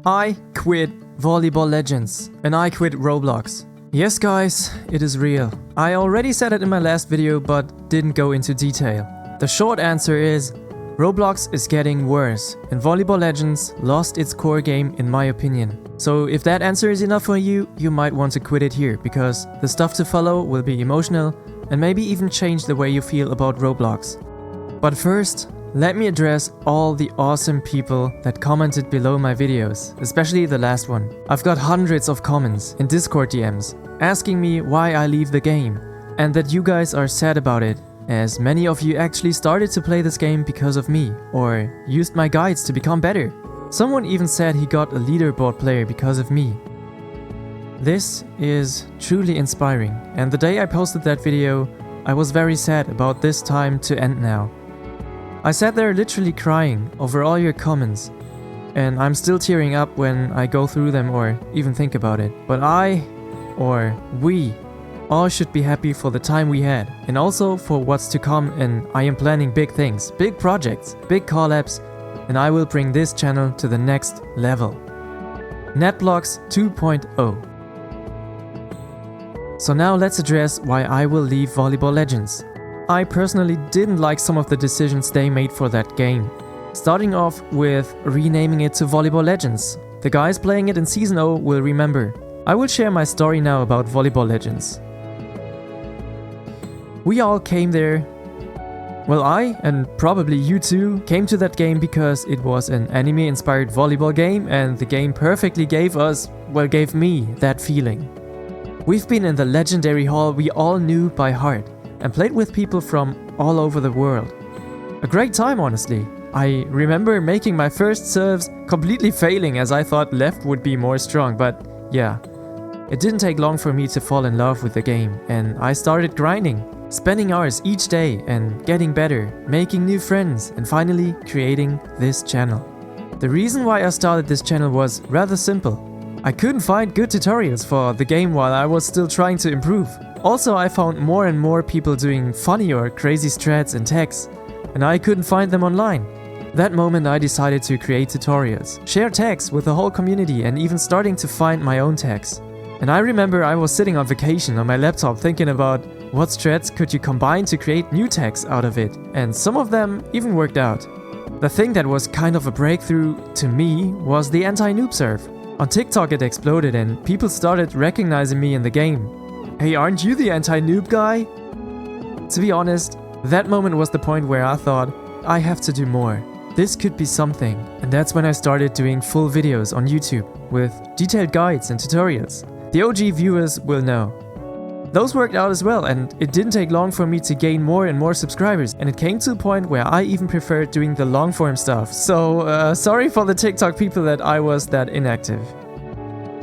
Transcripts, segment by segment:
I quit Volleyball Legends and I quit Roblox. Yes guys, it is real. I already said it in my last video but didn't go into detail. The short answer is Roblox is getting worse and Volleyball Legends lost its core game in my opinion. So if that answer is enough for you, you might want to quit it here because the stuff to follow will be emotional and maybe even change the way you feel about Roblox. But first, let me address all the awesome people that commented below my videos, especially the last one. I've got hundreds of comments in Discord DMs asking me why I leave the game and that you guys are sad about it, as many of you actually started to play this game because of me or used my guides to become better. Someone even said he got a leaderboard player because of me. This is truly inspiring, and the day I posted that video, I was very sad about this time to end now. I sat there literally crying over all your comments, and I'm still tearing up when I go through them or even think about it. But we all should be happy for the time we had and also for what's to come, and I am planning big things, big projects, big collabs, and I will bring this channel to the next level. NetBlocks 2.0. So now let's address why I will leave Volleyball Legends. I personally didn't like some of the decisions they made for that game. Starting off with renaming it to Volleyball Legends. The guys playing it in Season 0 will remember. I will share my story now about Volleyball Legends. We all came there. Well, I, and probably you too, came to that game because it was an anime-inspired volleyball game and the game perfectly gave me that feeling. We've been in the legendary hall we all knew by heart and played with people from all over the world. A great time, honestly. I remember making my first serves completely failing as I thought left would be more strong, but yeah. It didn't take long for me to fall in love with the game, and I started grinding, spending hours each day and getting better, making new friends, and finally creating this channel. The reason why I started this channel was rather simple. I couldn't find good tutorials for the game while I was still trying to improve. Also, I found more and more people doing funny or crazy strats and tags, and I couldn't find them online. That moment I decided to create tutorials, share tags with the whole community, and even starting to find my own tags. And I remember I was sitting on vacation on my laptop thinking about what strats could you combine to create new tags out of it, and some of them even worked out. The thing that was kind of a breakthrough to me was the anti-noob serve. On TikTok it exploded and people started recognizing me in the game. Hey, aren't you the anti-noob guy? To be honest, that moment was the point where I thought, I have to do more. This could be something. And that's when I started doing full videos on YouTube with detailed guides and tutorials. The OG viewers will know. Those worked out as well, and it didn't take long for me to gain more and more subscribers, and it came to a point where I even preferred doing the long form stuff. So sorry for the TikTok people that I was that inactive.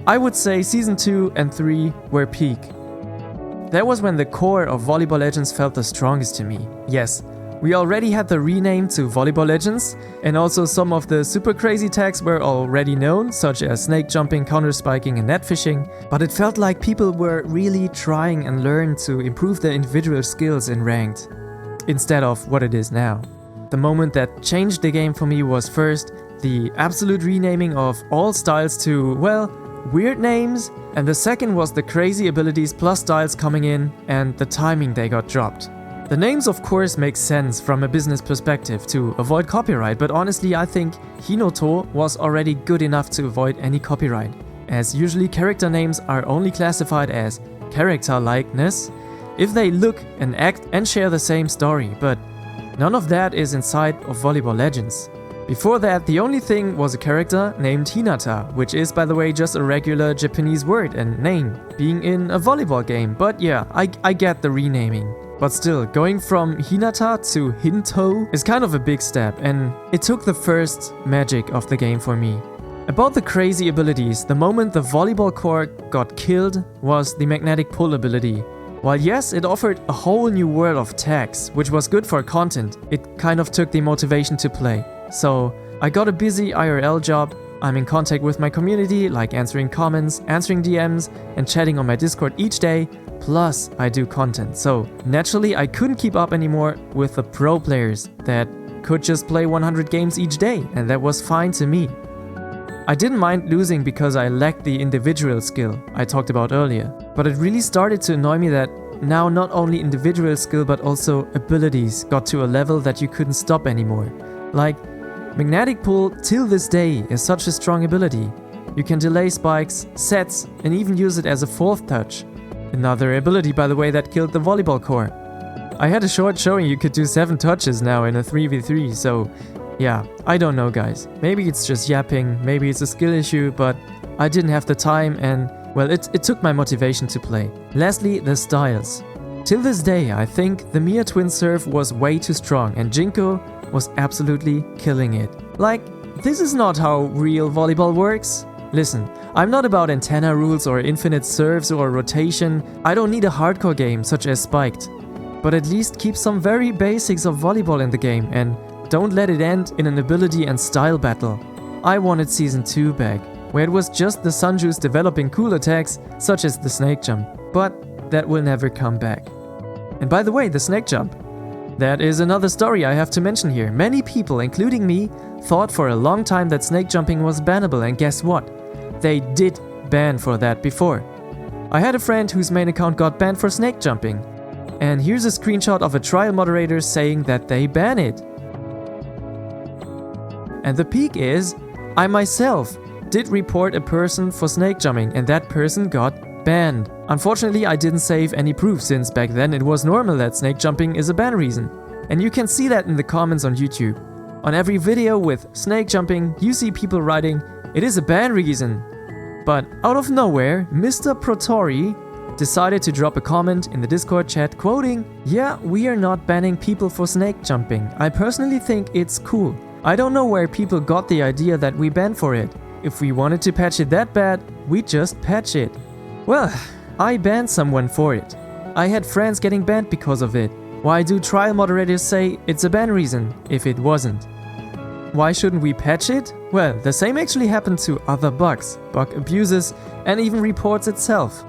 I would say Season 2 and 3 were peak. That was when the core of Volleyball Legends felt the strongest to me. Yes, we already had the rename to Volleyball Legends, and also some of the super crazy tags were already known, such as snake jumping, counter spiking and net fishing, but it felt like people were really trying and learned to improve their individual skills in ranked, instead of what it is now. The moment that changed the game for me was first the absolute renaming of all styles to, well, weird names, and the second was the crazy abilities plus styles coming in and the timing they got dropped. The names of course make sense from a business perspective to avoid copyright, but honestly I think Hinoto was already good enough to avoid any copyright, as usually character names are only classified as character likeness if they look and act and share the same story, but none of that is inside of Volleyball Legends. Before that, the only thing was a character named Hinata, which is by the way just a regular Japanese word and name, being in a volleyball game, but yeah, I get the renaming. But still, going from Hinata to Hinto is kind of a big step, and it took the first magic of the game for me. About the crazy abilities, the moment the volleyball core got killed was the magnetic pull ability. While yes, it offered a whole new world of tags, which was good for content, it kind of took the motivation to play. So I got a busy IRL job, I'm in contact with my community, like answering comments, answering DMs, and chatting on my Discord each day, plus I do content. So naturally I couldn't keep up anymore with the pro players that could just play 100 games each day, and that was fine to me. I didn't mind losing because I lacked the individual skill I talked about earlier. But it really started to annoy me that now not only individual skill but also abilities got to a level that you couldn't stop anymore. Like, Magnetic Pull till this day is such a strong ability. You can delay spikes, sets, and even use it as a fourth touch. Another ability, by the way, that killed the volleyball core. I had a short showing you could do 7 touches now in a 3v3, so yeah, I don't know guys. Maybe it's just yapping, maybe it's a skill issue, but I didn't have the time and, well, it took my motivation to play. Lastly, the styles. Till this day, I think the Mia twin serve was way too strong and Jinko was absolutely killing it. Like, this is not how real volleyball works. Listen, I'm not about antenna rules or infinite serves or rotation. I don't need a hardcore game such as Spiked. But at least keep some very basics of volleyball in the game and don't let it end in an ability and style battle. I wanted Season 2 back, where it was just the Sunjuice developing cool attacks such as the snake jump. But that will never come back. And by the way, the snake jump. That is another story I have to mention here. Many people, including me, thought for a long time that snake jumping was bannable, and guess what? They did ban for that before. I had a friend whose main account got banned for snake jumping. And here's a screenshot of a trial moderator saying that they ban it. And the peak is, I myself did report a person for snake jumping and that person got banned. Unfortunately, I didn't save any proof since back then it was normal that snake jumping is a ban reason. And you can see that in the comments on YouTube. On every video with snake jumping, you see people writing, it is a ban reason. But out of nowhere, Mr. Protori decided to drop a comment in the Discord chat quoting, yeah, we are not banning people for snake jumping. I personally think it's cool. I don't know where people got the idea that we ban for it. If we wanted to patch it that bad, we just patch it. Well, I banned someone for it. I had friends getting banned because of it. Why do trial moderators say it's a ban reason if it wasn't? Why shouldn't we patch it? Well, the same actually happened to other bugs, bug abuses, and even reports itself.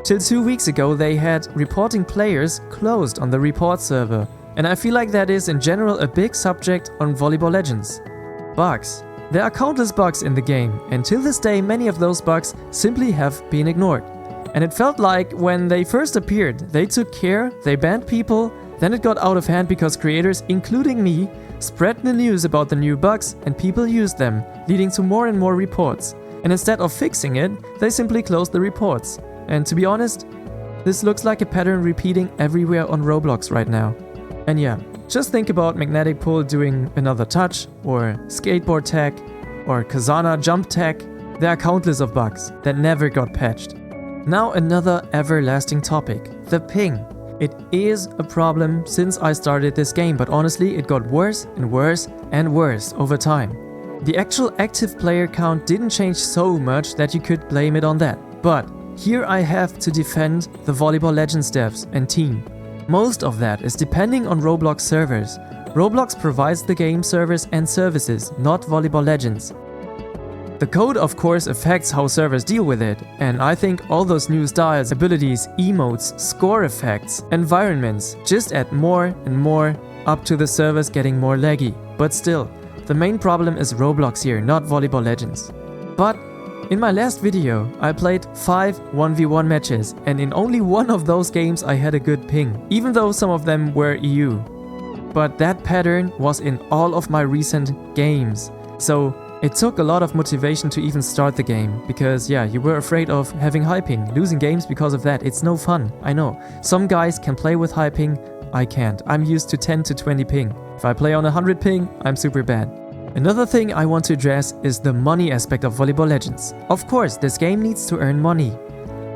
Till 2 weeks ago they had reporting players closed on the report server, and I feel like that is in general a big subject on Volleyball Legends. Bugs. There are countless bugs in the game, and till this day many of those bugs simply have been ignored. And it felt like when they first appeared, they took care, they banned people, then it got out of hand because creators, including me, spread the news about the new bugs and people used them, leading to more and more reports. And instead of fixing it, they simply closed the reports. And to be honest, this looks like a pattern repeating everywhere on Roblox right now. And yeah, just think about Magnetic Pull doing another touch, or skateboard tech, or Kazana jump tech. There are countless of bugs that never got patched. Now another everlasting topic, the ping. It is a problem since I started this game, but honestly it got worse and worse and worse over time. The actual active player count didn't change so much that you could blame it on that. But here I have to defend the Volleyball Legends devs and team. Most of that is depending on Roblox servers. Roblox provides the game servers and services, not Volleyball Legends. The code of course affects how servers deal with it, and I think all those new styles, abilities, emotes, score effects, environments just add more and more up to the servers getting more laggy. But still, the main problem is Roblox here, not Volleyball Legends. But in my last video, I played 5 1v1 matches, and in only one of those games I had a good ping, even though some of them were EU. But that pattern was in all of my recent games. So it took a lot of motivation to even start the game, because yeah, you were afraid of having high ping, losing games because of that. It's no fun, I know. Some guys can play with high ping, I can't. I'm used to 10 to 20 ping. If I play on 100 ping, I'm super bad. Another thing I want to address is the money aspect of Volleyball Legends. Of course, this game needs to earn money.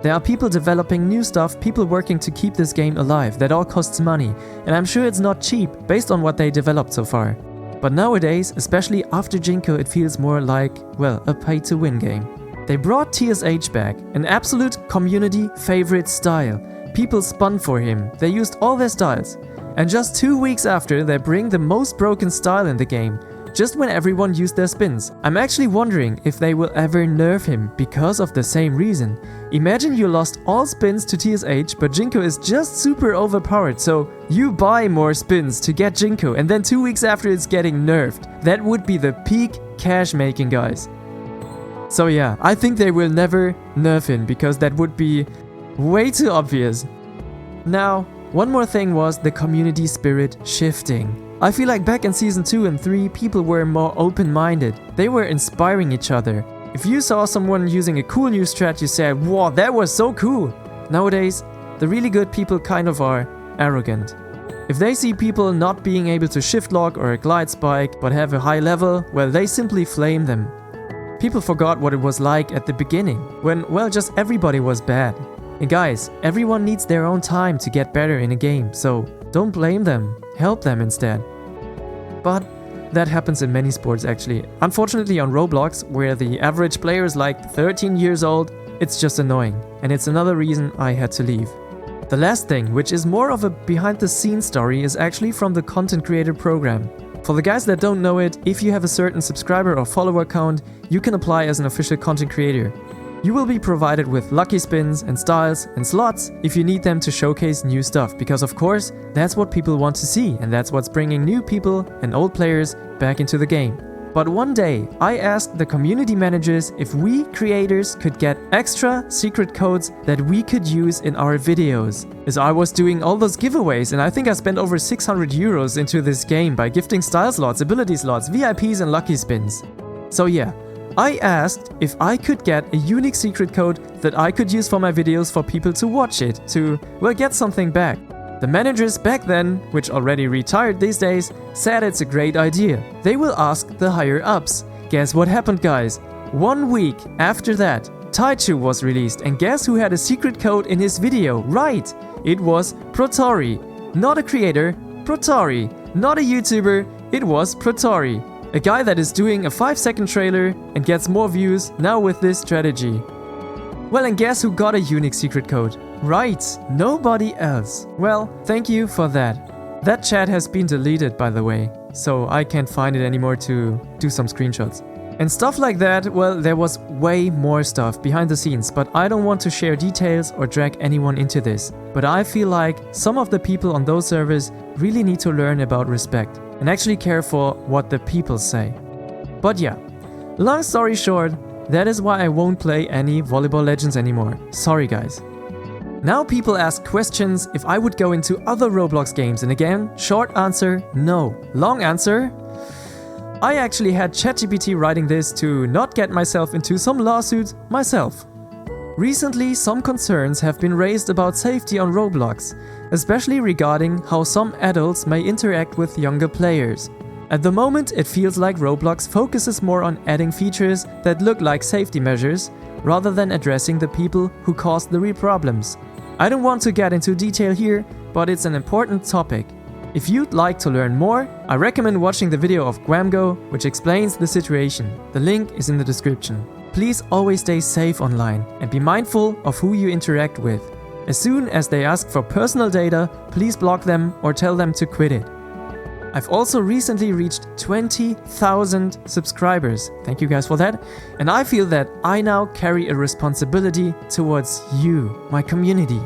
There are people developing new stuff, people working to keep this game alive. That all costs money, and I'm sure it's not cheap based on what they developed so far. But nowadays, especially after Jinko, it feels more like, well, a pay-to-win game. They brought TSH back, an absolute community favorite style. People spun for him, they used all their styles. And just 2 weeks after, they bring the most broken style in the game, just when everyone used their spins. I'm actually wondering if they will ever nerf him because of the same reason. Imagine you lost all spins to TSH, but Jinko is just super overpowered, so you buy more spins to get Jinko, and then 2 weeks after it's getting nerfed. That would be the peak cash making, guys. So yeah, I think they will never nerf him because that would be way too obvious. Now, one more thing was the community spirit shifting. I feel like back in Season 2 and 3, people were more open-minded. They were inspiring each other. If you saw someone using a cool new strat, you said, "Wow, that was so cool." Nowadays, the really good people kind of are arrogant. If they see people not being able to shift lock or a glide spike but have a high level, well, they simply flame them. People forgot what it was like at the beginning, when, well, just everybody was bad. And guys, everyone needs their own time to get better in a game, so don't blame them, help them instead. But that happens in many sports actually. Unfortunately on Roblox, where the average player is like 13 years old, it's just annoying, and it's another reason I had to leave. The last thing, which is more of a behind-the-scenes story, is actually from the content creator program. For the guys that don't know it, if you have a certain subscriber or follower count, you can apply as an official content creator. You will be provided with lucky spins and styles and slots if you need them to showcase new stuff, because of course, that's what people want to see, and that's what's bringing new people and old players back into the game. But one day, I asked the community managers if we creators could get extra secret codes that we could use in our videos. As I was doing all those giveaways, and I think I spent over 600 euros into this game by gifting style slots, ability slots, VIPs and lucky spins. So yeah, I asked if I could get a unique secret code that I could use for my videos for people to watch it, to, well, get something back. The managers back then, which already retired these days, said it's a great idea. They will ask the higher ups. Guess what happened, guys? 1 week after that, Taichu was released, and guess who had a secret code in his video? Right! It was Protori. Not a creator, Protori. Not a YouTuber, it was Protori. A guy that is doing a 5-second trailer and gets more views now with this strategy. Well, and guess who got a unique secret code? Right, nobody else. Well, thank you for that. That chat has been deleted, by the way, so I can't find it anymore to do some screenshots. And stuff like that, well, there was way more stuff behind the scenes, but I don't want to share details or drag anyone into this. But I feel like some of the people on those servers really need to learn about respect and actually care for what the people say. But yeah, long story short, that is why I won't play any Volleyball Legends anymore. Sorry guys. Now people ask questions if I would go into other Roblox games, and again, short answer, no. Long answer, I actually had ChatGPT writing this to not get myself into some lawsuits myself. Recently, some concerns have been raised about safety on Roblox, especially regarding how some adults may interact with younger players. At the moment, it feels like Roblox focuses more on adding features that look like safety measures, rather than addressing the people who caused the real problems. I don't want to get into detail here, but it's an important topic. If you'd like to learn more, I recommend watching the video of Guamgo, which explains the situation. The link is in the description. Please always stay safe online and be mindful of who you interact with. As soon as they ask for personal data, please block them or tell them to quit it. I've also recently reached 20,000 subscribers. Thank you guys for that. And I feel that I now carry a responsibility towards you, my community.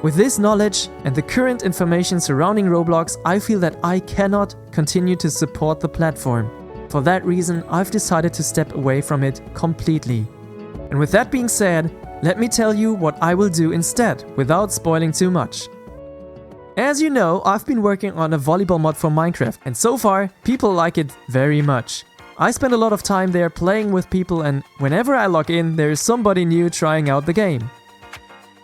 With this knowledge and the current information surrounding Roblox, I feel that I cannot continue to support the platform. For that reason, I've decided to step away from it completely. And with that being said, let me tell you what I will do instead, without spoiling too much. As you know, I've been working on a volleyball mod for Minecraft, and so far, people like it very much. I spend a lot of time there playing with people, and whenever I log in, there is somebody new trying out the game.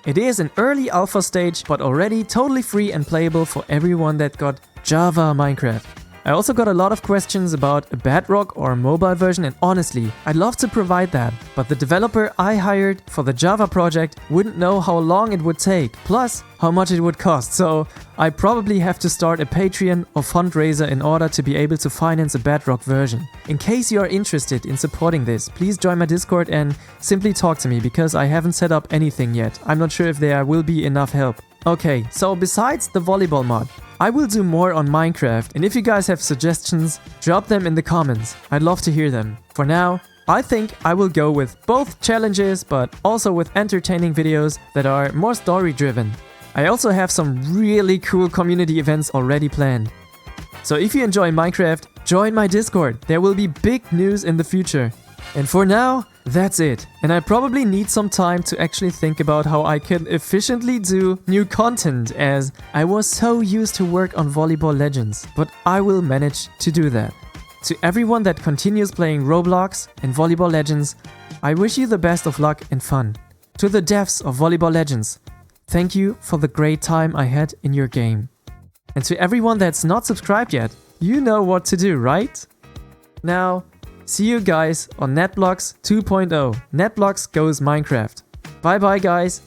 It is an early alpha stage, but already totally free and playable for everyone that got Java Minecraft. I also got a lot of questions about a Bedrock or mobile version, and honestly, I'd love to provide that, but the developer I hired for the Java project wouldn't know how long it would take, plus how much it would cost, so I probably have to start a Patreon or fundraiser in order to be able to finance a Bedrock version. In case you are interested in supporting this, please join my Discord and simply talk to me, because I haven't set up anything yet. I'm not sure if there will be enough help. Okay, so besides the volleyball mod, I will do more on Minecraft, and if you guys have suggestions, drop them in the comments. I'd love to hear them. For now, I think I will go with both challenges, but also with entertaining videos that are more story driven. I also have some really cool community events already planned. So if you enjoy Minecraft, join my Discord. There will be big news in the future. And for now, That's it, and I probably need some time to actually think about how I can efficiently do new content, as I was so used to work on Volleyball Legends, but I will manage to do that. To everyone that continues playing Roblox and Volleyball Legends, I wish you the best of luck and fun. To the devs of Volleyball Legends, thank you for the great time I had in your game. And to everyone that's not subscribed yet, you know what to do, right? Now, see you guys on NetBlocks 2.0. NetBlocks goes Minecraft. Bye bye guys.